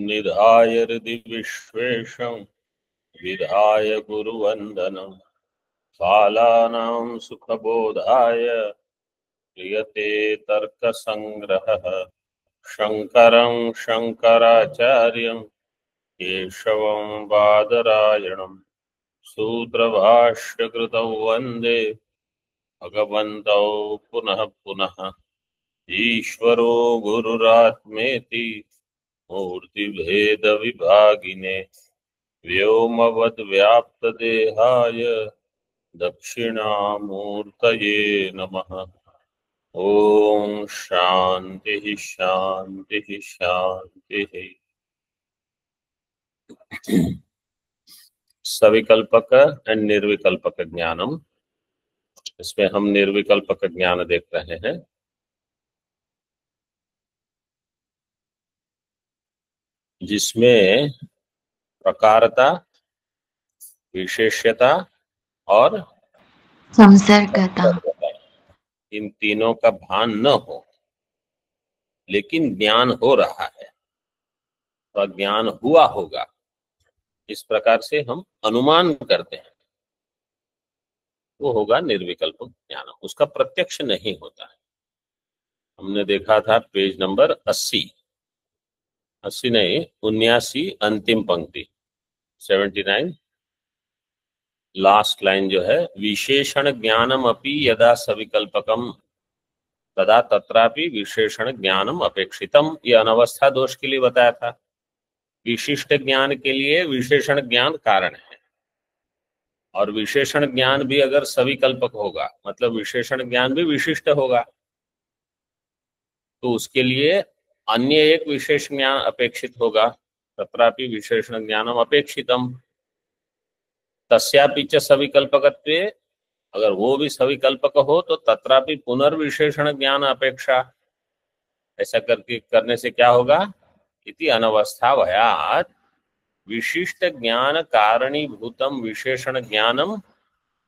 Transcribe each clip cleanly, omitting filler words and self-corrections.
निधाय हृदि विश्वेशं विधाय गुरुवन्दनं बालानां सुखबोधाय क्रियते तर्कसङ्ग्रहः शङ्करं शङ्कराचार्यं केशवं बादरायणं सूत्रभाष्यकृतौ वन्दे भगवन्तौ पुनः पुनः। ईश्वरो गुरुरात्मेति मूर्तिभेदविभागिने व्योमवद्व्याप्तदेहाय दक्षिणामूर्तये नमः। ओम शांति शांति शांति। सविकल्पक एंड निर्विकल्पक ज्ञानम, इसमें हम निर्विकल्पक ज्ञान देख रहे हैं। जिसमें प्रकारता, विशेष्यता और संसर्गता, इन तीनों का भान न हो, लेकिन ज्ञान हो रहा है तो ज्ञान हुआ होगा, इस प्रकार से हम अनुमान करते हैं, वो होगा निर्विकल्प ज्ञान। उसका प्रत्यक्ष नहीं होता है। हमने देखा था पेज नंबर 80 नहीं 79, अंतिम पंक्ति 79, लास्ट लाइन जो है, विशेषण ज्ञानम अपि यदा सविकल्पकम तदा तत्रापि विशेषण ज्ञानम अपेक्षितम। ये अनवस्था दोष के लिए बताया था। विशिष्ट ज्ञान के लिए विशेषण ज्ञान कारण है, और विशेषण ज्ञान भी अगर सविकल्पक होगा, मतलब विशेषण ज्ञान भी विशिष्ट होगा, तो उसके लिए अन्य एक विशेष ज्ञान अपेक्षित होगा। तत्रापि विशेषण ज्ञानम अपेक्षितम तस्यापि च सविकल्पकत्वे, अगर वो भी सविकल्पक हो तो तत्रापि पुनर्विशेषण ज्ञान अपेक्षा। ऐसा करने से क्या होगा, इति अनवस्था भयात् विशिष्ट ज्ञान कारणीभूतम विशेषण ज्ञानम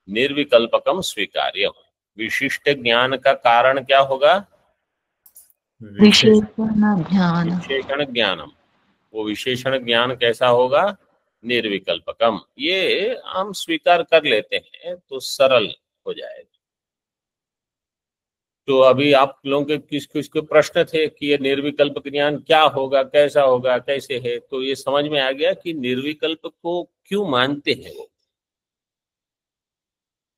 निर्विकल्पकम स्वीकार्यम। विशिष्ट ज्ञान का कारण क्या होगा, विशेषण ज्ञान। विशेषण ज्ञानम, वो विशेषण ज्ञान कैसा होगा, निर्विकल्पकम। ये हम स्वीकार कर लेते हैं तो सरल हो जाएगा। तो अभी आप लोगों के किस किस के प्रश्न थे कि ये निर्विकल्प ज्ञान क्या होगा, कैसा होगा, कैसे है, तो ये समझ में आ गया कि निर्विकल्प को क्यों मानते हैं वो।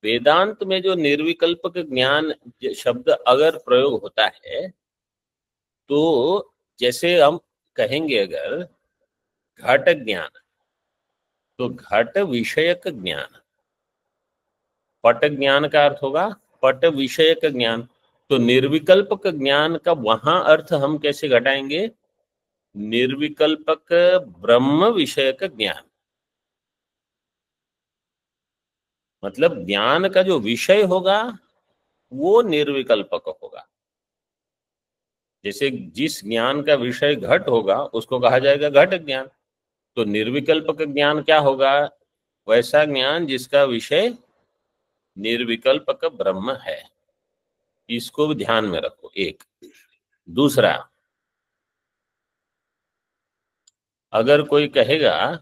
वेदांत में जो निर्विकल्पक ज्ञान शब्द अगर प्रयोग होता है, तो जैसे हम कहेंगे अगर घट ज्ञान, तो घट विषयक ज्ञान, पट ज्ञान का अर्थ होगा पट विषयक ज्ञान। तो निर्विकल्पक ज्ञान का वहां अर्थ हम कैसे घटाएंगे, निर्विकल्पक ब्रह्म विषयक ज्ञान। मतलब ज्ञान का जो विषय होगा वो निर्विकल्पक होगा। जैसे जिस ज्ञान का विषय घट होगा उसको कहा जाएगा घट ज्ञान। तो निर्विकल्पक ज्ञान क्या होगा, वैसा ज्ञान जिसका विषय निर्विकल्पक ब्रह्म है। इसको भी ध्यान में रखो। एक दूसरा, अगर कोई कहेगा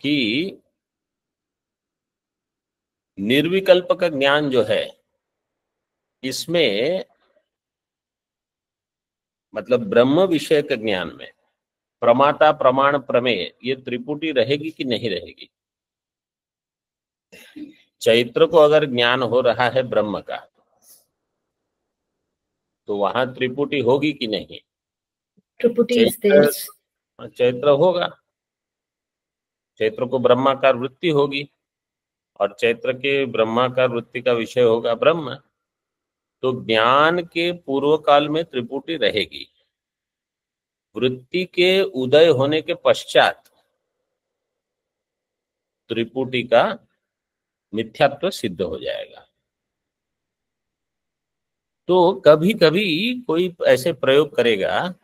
कि निर्विकल्पक ज्ञान जो है, इसमें मतलब ब्रह्म विषयक ज्ञान में प्रमाता प्रमाण प्रमेय ये त्रिपुटी रहेगी कि नहीं रहेगी। चैत्र को अगर ज्ञान हो रहा है ब्रह्म का, तो वहां त्रिपुटी होगी कि नहीं, चैत्र होगा। चैत्र को ब्रह्माकार वृत्ति होगी और चैत्र के ब्रह्माकार वृत्ति का विषय होगा ब्रह्म। तो ज्ञान के पूर्व काल में त्रिपुटी रहेगी, वृत्ति के उदय होने के पश्चात त्रिपुटी का मिथ्यात्व सिद्ध हो जाएगा। तो कभी कभी कोई ऐसे प्रयोग करेगा,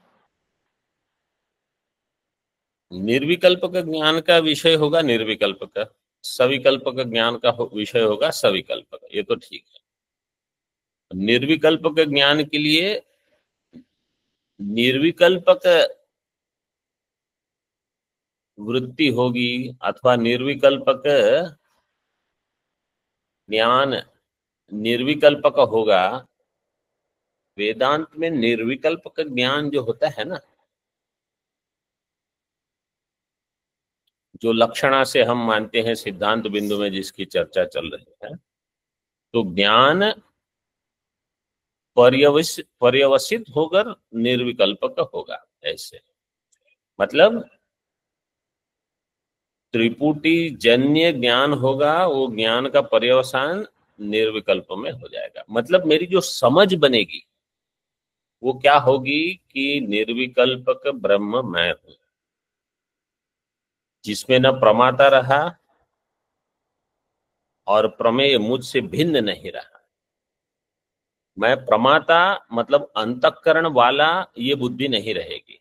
निर्विकल्पक ज्ञान का विषय होगा निर्विकल्पक, सविकल्पक ज्ञान का विषय होगा सविकल्पक, ये तो ठीक है। निर्विकल्पक ज्ञान के लिए निर्विकल्पक वृत्ति होगी अथवा निर्विकल्पक ज्ञान निर्विकल्पक होगा। वेदांत में निर्विकल्पक ज्ञान जो होता है ना, जो लक्षणा से हम मानते हैं सिद्धांत बिंदु में जिसकी चर्चा चल रही है, तो ज्ञान पर्यवसित होकर निर्विकल्पक होगा। ऐसे मतलब त्रिपुटी जन्य ज्ञान होगा, वो ज्ञान का पर्यवसान निर्विकल्प में हो जाएगा। मतलब मेरी जो समझ बनेगी वो क्या होगी कि निर्विकल्पक ब्रह्म मैं हूं, जिसमें न प्रमाता रहा और प्रमेय मुझसे भिन्न नहीं रहा। मैं प्रमाता मतलब अंतःकरण वाला, ये बुद्धि नहीं रहेगी।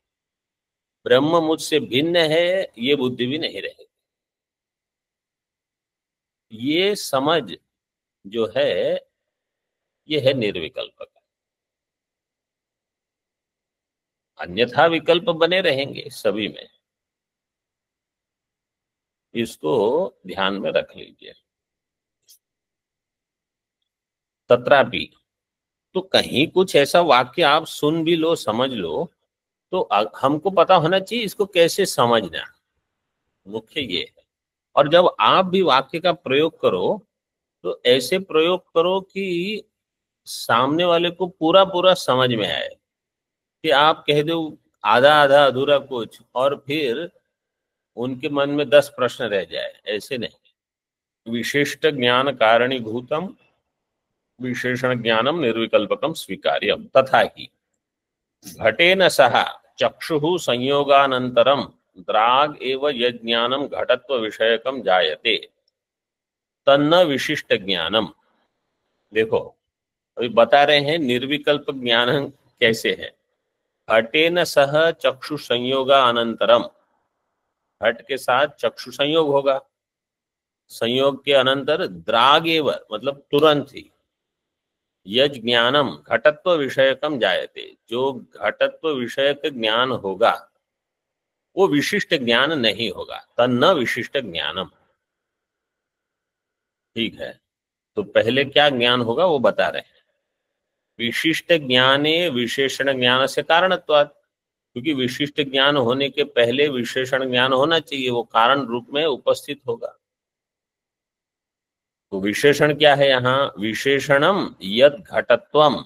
ब्रह्म मुझसे भिन्न है, ये बुद्धि भी नहीं रहेगी। ये समझ जो है ये है निर्विकल्पक। अन्यथा विकल्प बने रहेंगे सभी में, इसको ध्यान में रख लीजिए। तत्रापि, तो कहीं कुछ ऐसा वाक्य आप सुन भी लो, समझ लो, तो हमको पता होना चाहिए इसको कैसे समझना, मुख्य ये है। और जब आप भी वाक्य का प्रयोग करो तो ऐसे प्रयोग करो कि सामने वाले को पूरा पूरा समझ में आए, कि आप कह दो आधा आधा अधूरा कुछ और फिर उनके मन में 10 प्रश्न रह जाए, ऐसे नहीं। विशिष्ट ज्ञान कारणीभूतम विशेषण ज्ञानम निर्विकल्पकम स्वीकार्यम तथा ही घटेन सह चक्षुः संयोगानंतरम द्राग एव यज्ञानम घटत्व विषयकम जायते तन्न विशिष्ट ज्ञानम। देखो अभी बता रहे हैं निर्विकल्प ज्ञान कैसे है। घटेन सह चक्षु संयोगा अनंतरम, घट के साथ चक्षु संयोग होगा, संयोग के अनंतर द्रागेव मतलब तुरंत ही यज ज्ञानम घटत्व विषयकम जायते, जो घटत्व विषयक ज्ञान होगा वो विशिष्ट ज्ञान नहीं होगा। तन्न विशिष्ट ज्ञानम, ठीक है। तो पहले क्या ज्ञान होगा वो बता रहे हैं। विशिष्ट ज्ञाने विशेषण ज्ञान से कारणत्वात्, क्योंकि विशिष्ट ज्ञान होने के पहले विशेषण ज्ञान होना चाहिए, वो कारण रूप में उपस्थित होगा। तो विशेषण क्या है यहाँ? विशेषणम यद घटत्वम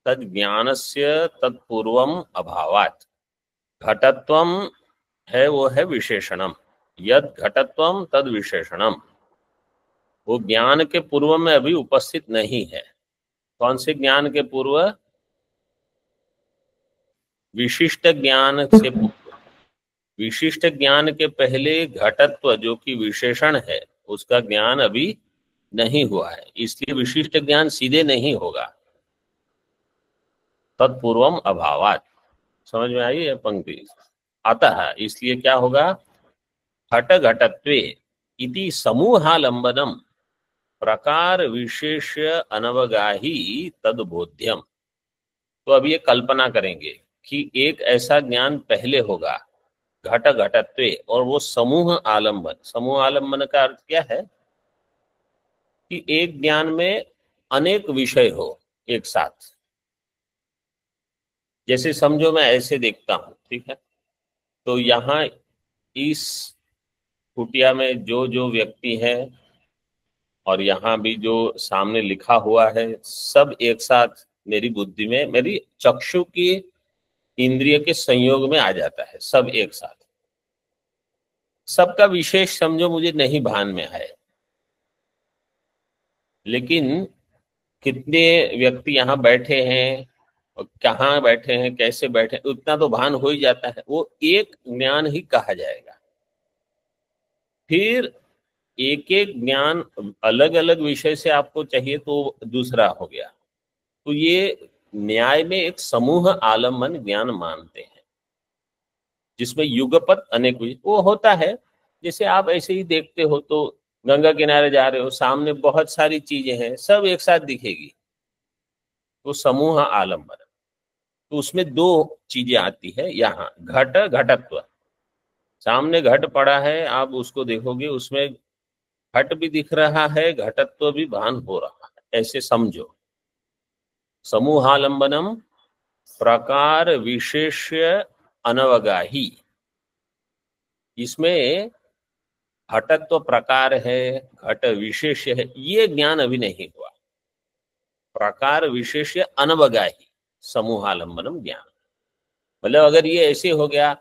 तद ज्ञानस्य तत्पूर्वम अभावात्। घटत्वम है वो है विशेषणम, यद घटत्वम तद विशेषणम, वो ज्ञान के पूर्व में अभी उपस्थित नहीं है। कौन से ज्ञान के पूर्व? विशिष्ट ज्ञान से पूर्व। विशिष्ट ज्ञान के पहले घटत्व जो कि विशेषण है उसका ज्ञान अभी नहीं हुआ है, इसलिए विशिष्ट ज्ञान सीधे नहीं होगा। तत्पूर्वम अभावात्, समझ में आई है पंक्ति? अतः इसलिए क्या होगा? घट घटत्वे इति समूहालंबनम प्रकार विशेष अनवगाही तदबोध्यम। तो अब ये कल्पना करेंगे कि एक ऐसा ज्ञान पहले होगा घट घटत्वे, और वो समूह आलंबन। समूह आलंबन का अर्थ क्या है? कि एक ज्ञान में अनेक विषय हो एक साथ। जैसे समझो मैं ऐसे देखता हूं, ठीक है, तो यहाँ इस कुटिया में जो जो व्यक्ति है और यहाँ भी जो सामने लिखा हुआ है, सब एक साथ मेरी बुद्धि में, मेरी चक्षु की इंद्रिय के संयोग में आ जाता है, सब एक साथ। सबका विशेष समझो मुझे नहीं भान में है, लेकिन कितने व्यक्ति यहाँ बैठे हैं और कहाँ बैठे हैं, कैसे बैठे हैं, उतना तो भान हो ही जाता है, वो एक ज्ञान ही कहा जाएगा। फिर एक एक ज्ञान अलग अलग विषय से आपको चाहिए तो दूसरा हो गया। तो ये न्याय में एक समूह आलम्बन ज्ञान मानते हैं, जिसमें युगपत अनेक वो होता है। जैसे आप ऐसे ही देखते हो तो गंगा किनारे जा रहे हो, सामने बहुत सारी चीजें हैं, सब एक साथ दिखेगी, तो समूह आलम्बन। तो उसमें दो चीजें आती है यहाँ, घट घटत्व। सामने घट पड़ा है, आप उसको देखोगे, उसमें घट भी दिख रहा है, घटत्व भी भान हो रहा है, ऐसे समझो। समूहालंबनम प्रकार विशेष्य अनवगाही, इसमें घटत्व प्रकार है, घट विशेष्य है, ये ज्ञान अभी नहीं हुआ। प्रकार विशेष्य अनवगाही समूहालंबनम ज्ञान, मतलब अगर ये ऐसे हो गया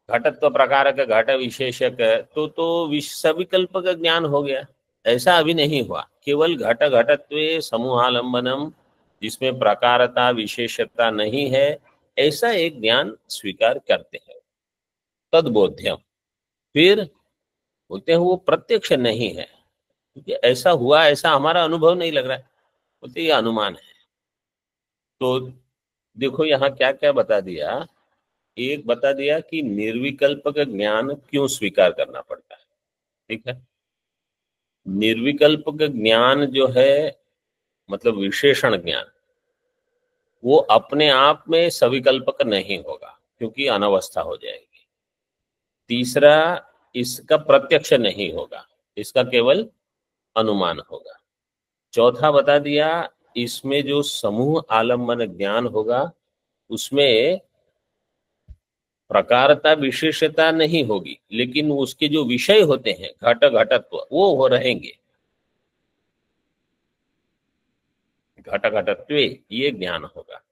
घटत्व प्रकार का घट विशेषक तो सविकल्प का ज्ञान हो गया, ऐसा अभी नहीं हुआ। केवल घट घटत्वे समूहालंबनम, जिसमें प्रकारता विशेषता नहीं है, ऐसा एक ज्ञान स्वीकार करते हैं। तद्बोध्यम, फिर बोलते हैं वो प्रत्यक्ष नहीं है, क्योंकि ऐसा हुआ ऐसा हमारा अनुभव नहीं लग रहा है, बोलते ये अनुमान है। तो देखो यहाँ क्या क्या बता दिया। एक बता दिया कि निर्विकल्प का ज्ञान क्यों स्वीकार करना पड़ता है, ठीक है। निर्विकल्प का ज्ञान जो है, मतलब विशेषण ज्ञान, वो अपने आप में सविकल्पक नहीं होगा, क्योंकि अनवस्था हो जाएगी। तीसरा, इसका प्रत्यक्ष नहीं होगा, इसका केवल अनुमान होगा। चौथा बता दिया, इसमें जो समूह आलम्बन ज्ञान होगा उसमें प्रकारता विशेषता नहीं होगी, लेकिन उसके जो विषय होते हैं घट घटत्व वो हो रहेंगे। घट घटत्वे ये ज्ञान होगा।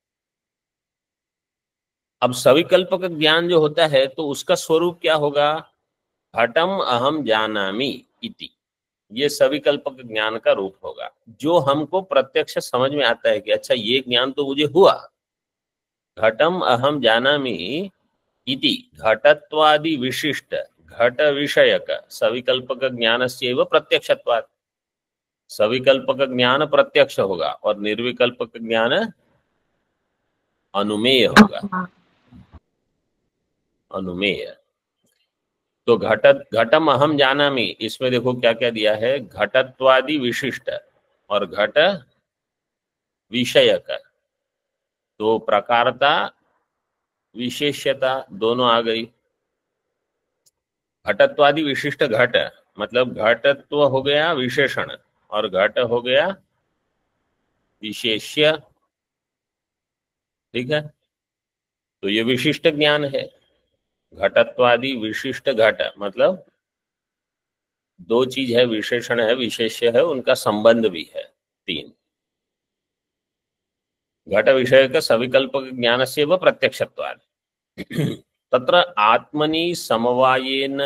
अब सविकल्प का ज्ञान जो होता है तो उसका स्वरूप क्या होगा? घटम अहम जानामि इति, ये सविकल्पक ज्ञान का रूप होगा, जो हमको प्रत्यक्ष समझ में आता है कि अच्छा ये ज्ञान तो मुझे हुआ। घटम अहम जानामि इति घटत्वादि विशिष्ट घट विषयक सविकल्पक ज्ञानस्यैव प्रत्यक्षत्वात्, सविकल्पक ज्ञान प्रत्यक्ष होगा और निर्विकल्पक ज्ञान अनुमेय होगा। अनुमेय। तो घटम अहम जानामि, इसमें देखो क्या क्या दिया है, घटत्वादि विशिष्ट और घट विषयक, तो प्रकारता विशेष्यता दोनों आ गई। घटत्वादि विशिष्ट घट मतलब घटत्व हो गया विशेषण और घट हो गया विशेष्य, ठीक है। तो ये विशिष्ट ज्ञान है। घटत्वादि विशिष्ट घट मतलब दो चीज है, विशेषण है विशेष्य है, उनका संबंध भी है। तीन, घट विषय का सविकल्पक ज्ञान से व प्रत्यक्षत्वात् तत्र आत्मनि समवायेन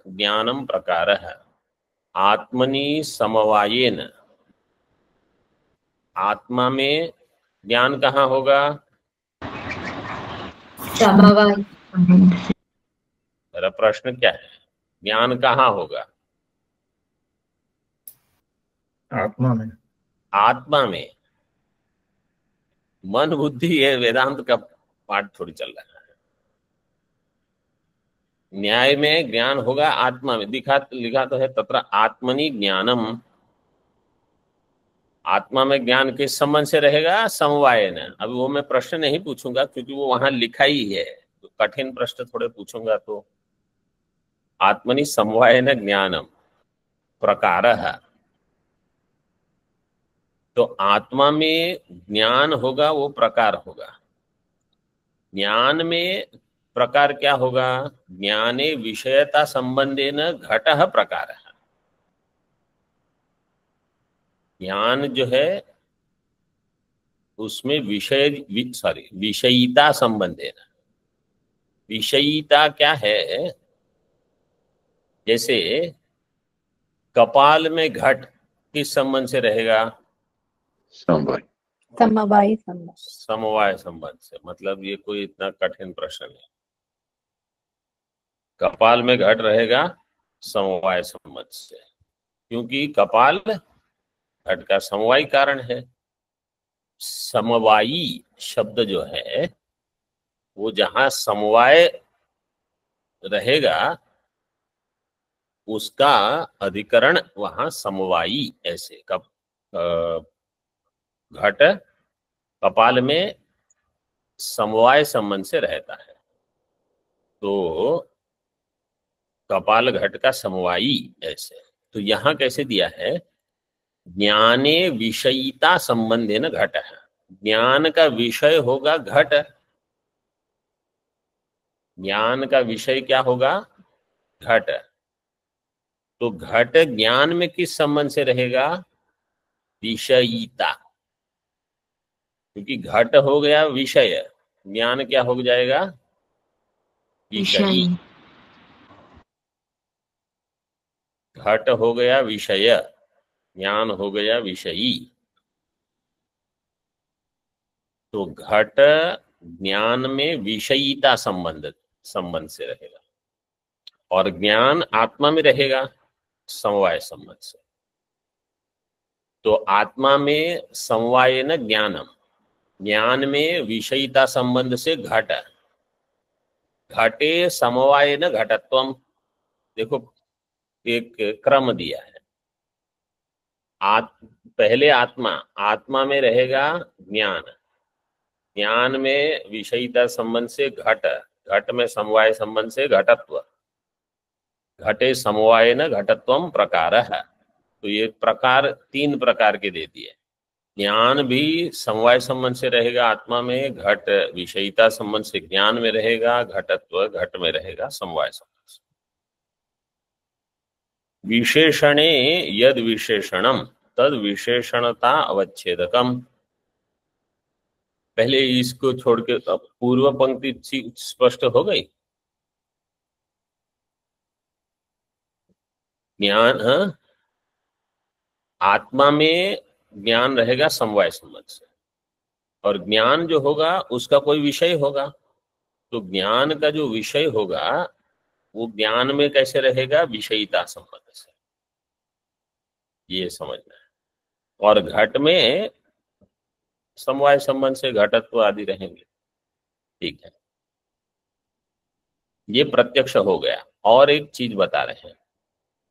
ज्ञानम प्रकारः। आत्मनि समवायेन, आत्मा में ज्ञान कहाँ होगा? समवाय। मेरा प्रश्न क्या है, ज्ञान कहाँ होगा? आत्मा में। आत्मा में। मन बुद्धि है, वेदांत का पाठ थोड़ी चल रहा है। न्याय में ज्ञान होगा आत्मा में, लिखा तो है तत्र आत्मनि ज्ञानम। आत्मा में ज्ञान किस संबंध से रहेगा? समवायन। अभी वो मैं प्रश्न नहीं पूछूंगा क्योंकि वो वहां लिखा ही है, तो कठिन प्रश्न थोड़े पूछूंगा। तो आत्मनि समवायन ज्ञानम प्रकारः, तो आत्मा में ज्ञान होगा वो प्रकार होगा। ज्ञान में प्रकार क्या होगा? ज्ञाने विषयता संबंधेन घटः प्रकारः। ज्ञान जो है उसमें विषयिता संबंधेन। विषयिता क्या है? जैसे कपाल में घट किस संबंध से रहेगा? समवाय। समवाय संबंध। समवाय संबंध से। मतलब ये कोई इतना कठिन प्रश्न नहीं। कपाल में घट रहेगा समवाय संबंध से, क्योंकि कपाल घट का समवायी कारण है। समवायी शब्द जो है वो जहां समवाय रहेगा उसका अधिकरण वहां समवायी। ऐसे घट कपाल में समवाय संबंध से रहता है। तो कपाल घट का समवायी, ऐसे। तो यहाँ कैसे दिया है, ज्ञाने विषयिता संबंधे न घट है, ज्ञान का विषय होगा घट, ज्ञान का विषय क्या होगा, घट। तो घट ज्ञान में किस संबंध से रहेगा, विषयिता, क्योंकि घट हो गया विषय, ज्ञान क्या हो जाएगा, विषयी। विषयी। घट हो गया विषय, ज्ञान हो गया विषयी। तो घट ज्ञान में विषयिता संबंध से रहेगा, और ज्ञान आत्मा में रहेगा समवाय संबंध से। तो आत्मा में समवाय न ज्ञानम, ज्ञान में विषयिता संबंध से घट, घटे समवाय न घटत्वम। देखो एक क्रम दिया है, पहले आत्मा में रहेगा ज्ञान, ज्ञान में विषयिता संबंध से घट, घट में समवाय संबंध से घटत्व, घटे समवाय न घटत्वम प्रकार है। तो ये प्रकार 3 प्रकार के दे दिए। ज्ञान भी समवाय संबंध से रहेगा आत्मा में, घट विषयिता संबंध से ज्ञान में रहेगा, घटत्व घट में रहेगा समवाय संबंध से। विशेषणे यद विशेषणम तद विशेषणता अवच्छेदकम। पहले इसको छोड़ के पूर्व पंक्ति स्पष्ट हो गई। ज्ञान, आत्मा में ज्ञान रहेगा समवाय संबंध से, और ज्ञान जो होगा उसका कोई विषय होगा। तो ज्ञान का जो विषय होगा वो ज्ञान में कैसे रहेगा, विषयिता संबंध से, ये समझना है। और घट में समवाय संबंध से घटत्व आदि रहेंगे। ठीक है, ये प्रत्यक्ष हो गया। और एक चीज बता रहे हैं,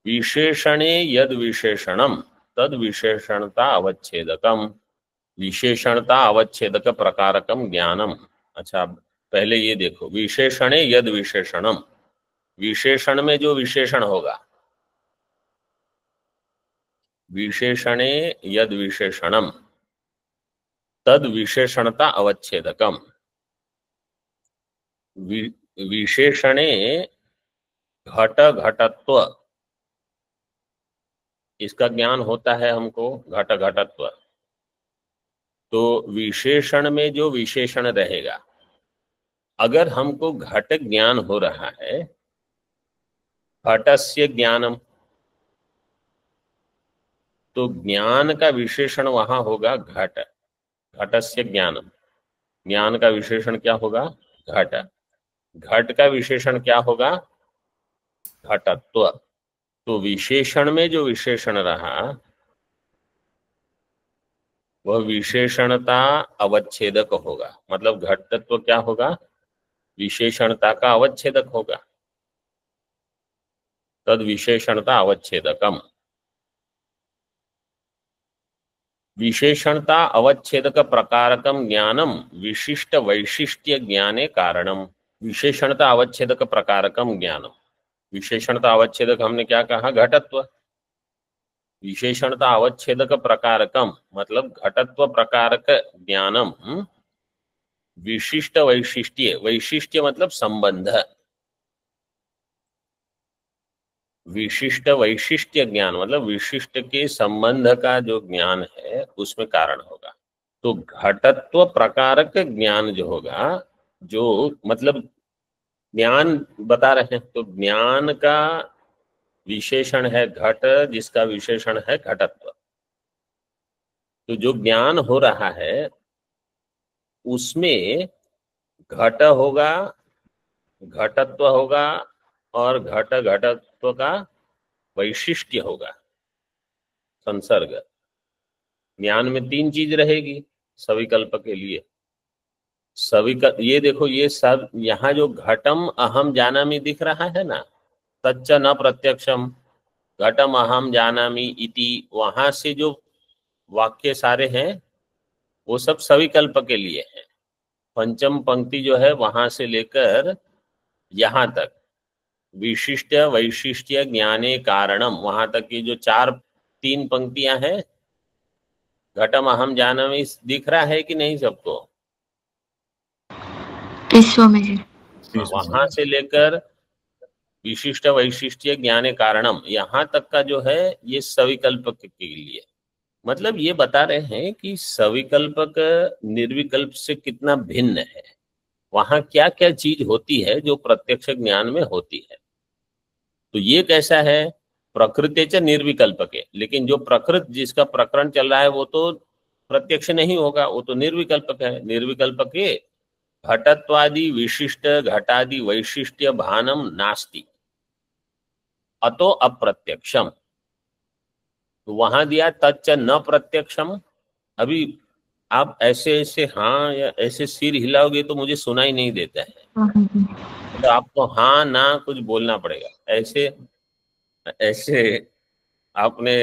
विशेषणे यद विशेषणम तद विशेषणता अवच्छेदकम, विशेषणता अवच्छेदक प्रकारकम ज्ञानम। अच्छा, पहले ये देखो, विशेषणे यद विशेषणम, विशेषण में जो विशेषण होगा, विशेषणे यद विशेषणम तद विशेषणता अवच्छेदकम, विशेषणे घट घटत्व, इसका ज्ञान होता है हमको, घट घटत्व। तो विशेषण में जो विशेषण रहेगा, अगर हमको घट ज्ञान हो रहा है, घटस्य ज्ञानम, तो ज्ञान का विशेषण वहां होगा घट, घटस्य ज्ञानम, ज्ञान का विशेषण क्या होगा, घट, घट का विशेषण क्या होगा, घटत्व। तो विशेषण में जो विशेषण रहा वह विशेषणता अवच्छेदक होगा, मतलब घटत्व क्या होगा, विशेषणता का अवच्छेदक होगा। तद विशेषणता अवच्छेदकम, विशेषणता अवच्छेदक प्रकारकम ज्ञानम विशिष्ट वैशिष्ट्य ज्ञाने कारणम। विशेषणता अवच्छेदक प्रकारकम ज्ञानम, विशेषणता अवच्छेदक हमने क्या कहा, घटत्व। विशेषणता अवच्छेदक प्रकारकम मतलब घटत्व प्रकारक ज्ञानम, विशिष्ट वैशिष्ट्य, वैशिष्ट्य मतलब संबंध, विशिष्ट वैशिष्ट्य ज्ञान मतलब विशिष्ट के संबंध का जो ज्ञान है उसमें कारण होगा। तो घटत्व प्रकारक ज्ञान जो होगा, जो मतलब ज्ञान बता रहे हैं, तो ज्ञान का विशेषण है घट, जिसका विशेषण है घटत्व। तो जो ज्ञान हो रहा है उसमें घट होगा, घटत्व होगा, और घट घटत्व का वैशिष्ट्य होगा, संसर्ग। ज्ञान में 3 चीज रहेगी सविकल्प के लिए। ये देखो, ये सब यहाँ जो घटम अहम जानामि दिख रहा है ना, तच्च न प्रत्यक्षम घटम अहम जानामि इति, वहां से जो वाक्य सारे हैं वो सब सविकल्प के लिए हैं। पंचम पंक्ति जो है वहां से लेकर यहाँ तक विशिष्ट वैशिष्ट्य ज्ञाने कारणम, वहां तक की जो तीन पंक्तियां हैं, घटम अहम जानमि दिख रहा है कि नहीं सबको? स्वामी जी। वहां से लेकर विशिष्ट वैशिष्ट्य ज्ञाने कारणम यहाँ तक का जो है ये सविकल्पक के लिए, मतलब ये बता रहे हैं कि सविकल्पक निर्विकल्प से कितना भिन्न है, वहां क्या क्या चीज होती है जो प्रत्यक्ष ज्ञान में होती है। तो ये कैसा है, प्रकृति च निर्विकल्पक है, लेकिन जो प्रकृत जिसका प्रकरण चल रहा है वो तो प्रत्यक्ष नहीं होगा, वो तो निर्विकल्पक है। निर्विकल्पक है घटत्वादि विशिष्ट घटादि वैशिष्ट्य भानम नास्ति अतो अप्रत्यक्षम। तो वहां दिया तच्च न प्रत्यक्षम। अभी आप ऐसे ऐसे हाँ या ऐसे सिर हिलाओगे तो मुझे सुनाई नहीं देता है, तो आपको हाँ ना कुछ बोलना पड़ेगा। ऐसे ऐसे आपने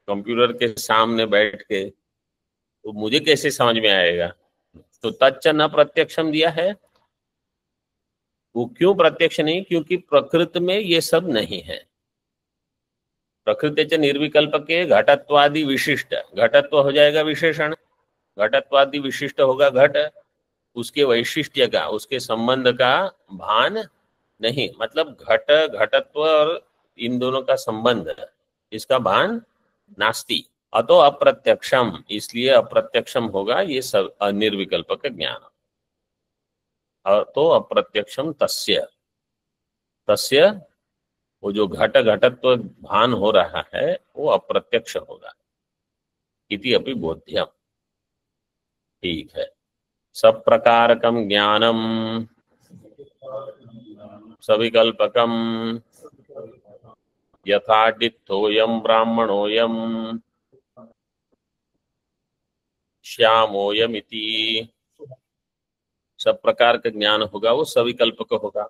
कंप्यूटर के सामने बैठ के तो मुझे कैसे समझ में आएगा? तो तच्च न प्रत्यक्षम दिया है, वो क्यों प्रत्यक्ष नहीं? क्योंकि प्रकृति में ये सब नहीं है। प्रकृति च निर्विकल्प के घटत्वादि विशिष्ट, घटत्व हो जाएगा विशेषण, घटत्वादि विशिष्ट होगा घट, उसके वैशिष्ट्य का उसके संबंध का भान नहीं, मतलब घट घटत्व और इन दोनों का संबंध इसका भान नास्ति अतो अप्रत्यक्षम, इसलिए अप्रत्यक्षम होगा ये सब निर्विकल्पक ज्ञान। तो अप्रत्यक्षम तस्य, तस्य वो जो घट घटत्व भान हो रहा है वो अप्रत्यक्ष होगा। इति अपि बोध्यम। ठीक है। सब प्रकारकम ज्ञानम सविकल्पकम यथा डित्थोयम ब्राह्मणोयम श्यामोयम इति, सब प्रकार का ज्ञान होगा वो सविकल्पक होगा।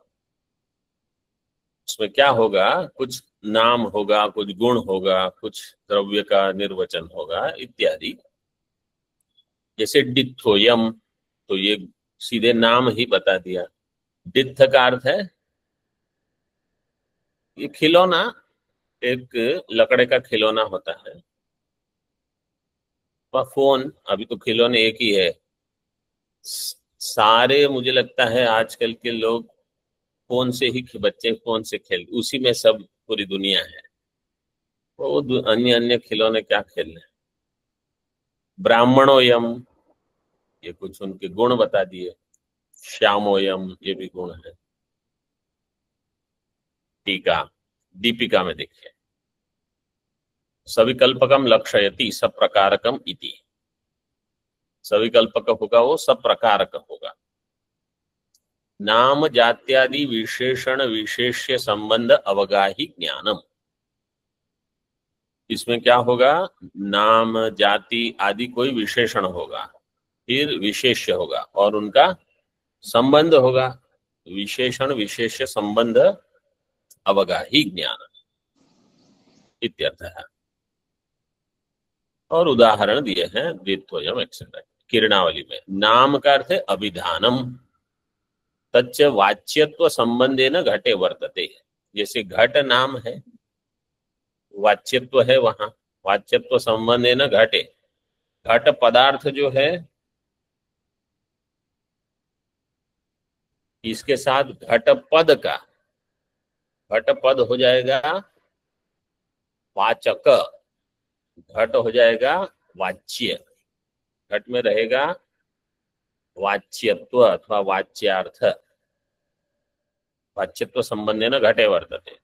उसमें क्या होगा, कुछ नाम होगा, कुछ गुण होगा, कुछ द्रव्य का निर्वचन होगा इत्यादि। जैसे डित्थोयम, तो ये सीधे नाम ही बता दिया। डित्थ का अर्थ है ये खिलौना, एक लकड़े का खिलौना होता है, वह फोन, अभी तो खिलौने एक ही है। सारे मुझे लगता है आजकल के लोग फोन से ही, बच्चे फोन से खेल, उसी में सब पूरी दुनिया है, वो अन्य अन्य खिलौने क्या खेलने। ब्राह्मणोयम, ये कुछ उनके गुण बता दिए। श्यामोयम, ये भी गुण है। टीका दीपिका में देखिए, सविकल्पकम लक्षयति सब प्रकारकम इति, सविकल्पक होगा वो सब प्रकारक होगा। नाम जात्यादि विशेषण विशेष्य संबंध अवगाही ज्ञानम, इसमें क्या होगा, नाम जाति आदि कोई विशेषण होगा, फिर विशेष्य होगा और उनका संबंध होगा। विशेषण विशेष्य संबंध अवगाही ज्ञान इत्यर्थ है। और उदाहरण दिए हैं द्वित्वयम एक्सेट्रा किरणावली में। नाम का अर्थ है अभिधानम, तच्च वाच्यत्व संबंधे न घटे वर्तते, जैसे घट नाम है, वाच्यत्व है वहां, वाच्यत्व संबंधे न घटे, घट पदार्थ जो है इसके साथ घट पद का, घट पद हो जाएगा वाचक, घट हो जाएगा वाच्य, घट में रहेगा वाच्यत्व अथवा वाच्यार्थ, वाच्यत्व संबंधेन घटे वर्तते।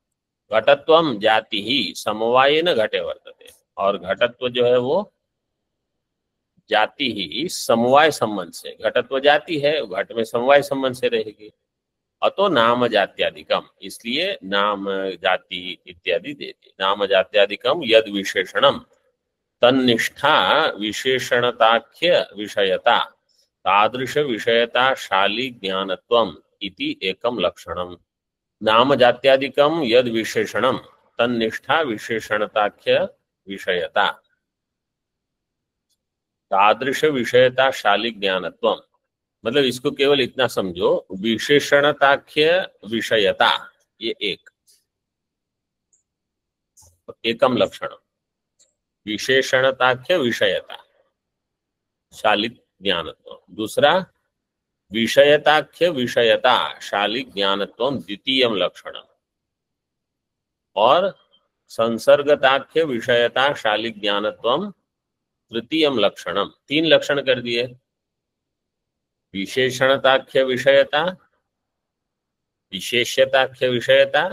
घटत्वम जाति ही समवायेन घटे वर्तते, और घटत्व जो है वो जाति ही समवाय संबंध से, घटत्व जाति है, घट में समवाय संबंध से रहेगी। अतो नाम जात्यादिकम, इसलिए नाम जाति इत्यादि देते। नाम जात्यादिकम यद विशेषणम तन्निष्ठा विशेषणताख्य विषयता तादृश विषयता शाली ज्ञानत्वम इति एकम लक्षणम। नाम जात्यादिकम यद विशेषणम तन्निष्ठा विशेषणताख्य विषयता तादृश विषयता शाली ज्ञानत्वम, मतलब इसको केवल इतना समझो, विशेषणताख्य विषयता ये एक एकम लक्षण। विशेषणताख्य विषयता शालिक ज्ञानत्व। दूसरा विषयताख्य विषयता शालिक ज्ञानत्व द्वितीय लक्षण। और संसर्गताख्य विषयता शालिक ज्ञानत्व तृतीय लक्षणम। 3 लक्षण कर दिए। विशेषणताख्य विषयता, विशेष्यताख्य विषयता,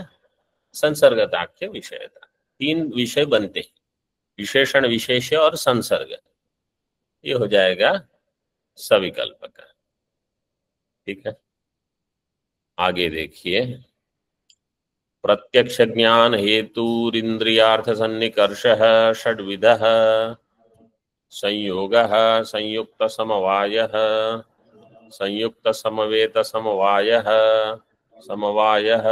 संसर्गताख्य विषयता। 3 विषय बनते हैं, विशेषण, विशेष्य और संसर्ग। ये हो जाएगा सविकल्प का। ठीक है, आगे देखिए। प्रत्यक्ष ज्ञान हेतुरिंद्रियार्थ सन्निकर्षः षड्विधः संयोगः संयुक्त समवायः संयुक्त समवेत समवायः समवायः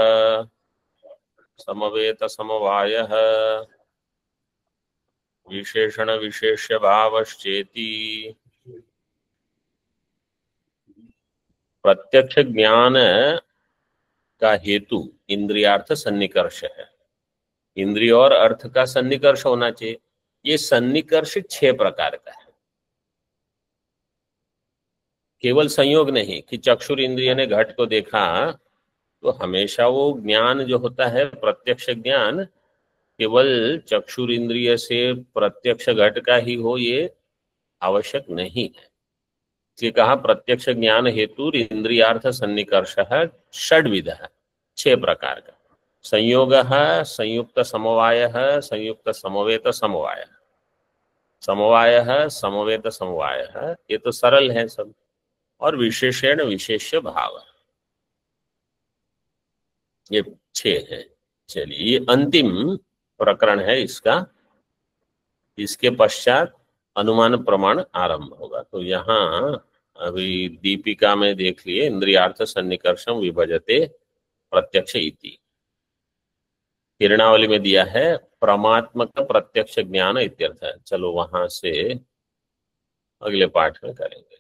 समवेत समवायः विशेषण विशेष्य भावश्चेति। प्रत्यक्ष ज्ञान का हेतु इंद्रियार्थ सन्निकर्ष है। इंद्रिय और अर्थ का सन्निकर्ष होना चाहिए। ये सन्निकर्ष 6 प्रकार का है। केवल संयोग नहीं कि चक्षुर इंद्रिय ने घट को देखा तो हमेशा वो ज्ञान जो होता है प्रत्यक्ष ज्ञान केवल चक्षुर इंद्रिय से प्रत्यक्ष घट का ही हो, ये आवश्यक नहीं है। इसलिए कहा प्रत्यक्ष ज्ञान हेतु इंद्रियार्थ सन्निकर्ष षड्विध, 6 प्रकार का। संयोग संयुक्त समवाय संयुक्त समवेत समवाय समवाय समवेत समवाय, ये तो सरल है सब। और विशेषण विशेष्य भाव, ये 6 है। चलिए, ये अंतिम प्रकरण है इसका। इसके पश्चात अनुमान प्रमाण आरंभ होगा। तो यहाँ अभी दीपिका में देख लिए, इंद्रियार्थ सन्निकर्षम विभजते प्रत्यक्ष इति। किरणावली में दिया है परमात्मक प्रत्यक्ष ज्ञान इत्यर्थ है। चलो वहां से अगले पाठ में करेंगे।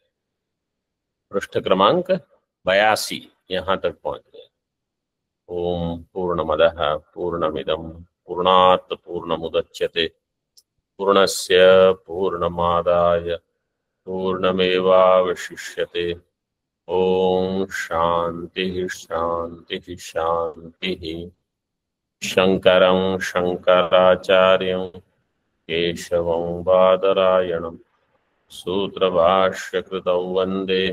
पृष्ठ क्रमांक 82 यहाँ तक पहुंच गए। ओम पूर्णमदः पूर्णमिदं पूर्णात् पूर्णमुदच्यते पूर्णस्य पूर्णमादाय पूर्णमेवावशिष्यते। ओम शांति शांति शांति। शंकरं शंकराचार्यं केशवं बादरायणं सूत्रभाष्यकृतौ वन्दे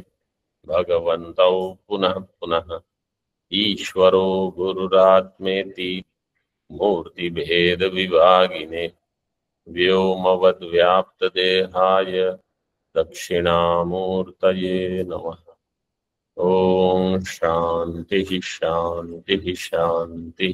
भगवन्तौ पुनः पुनः। ईश्वरो गुरुरात्मेति मूर्तिभेद विभागिने व्योमवद्व्याप्तदेहाय दक्षिणामूर्तये नमः। ओम शांति शांति शांति।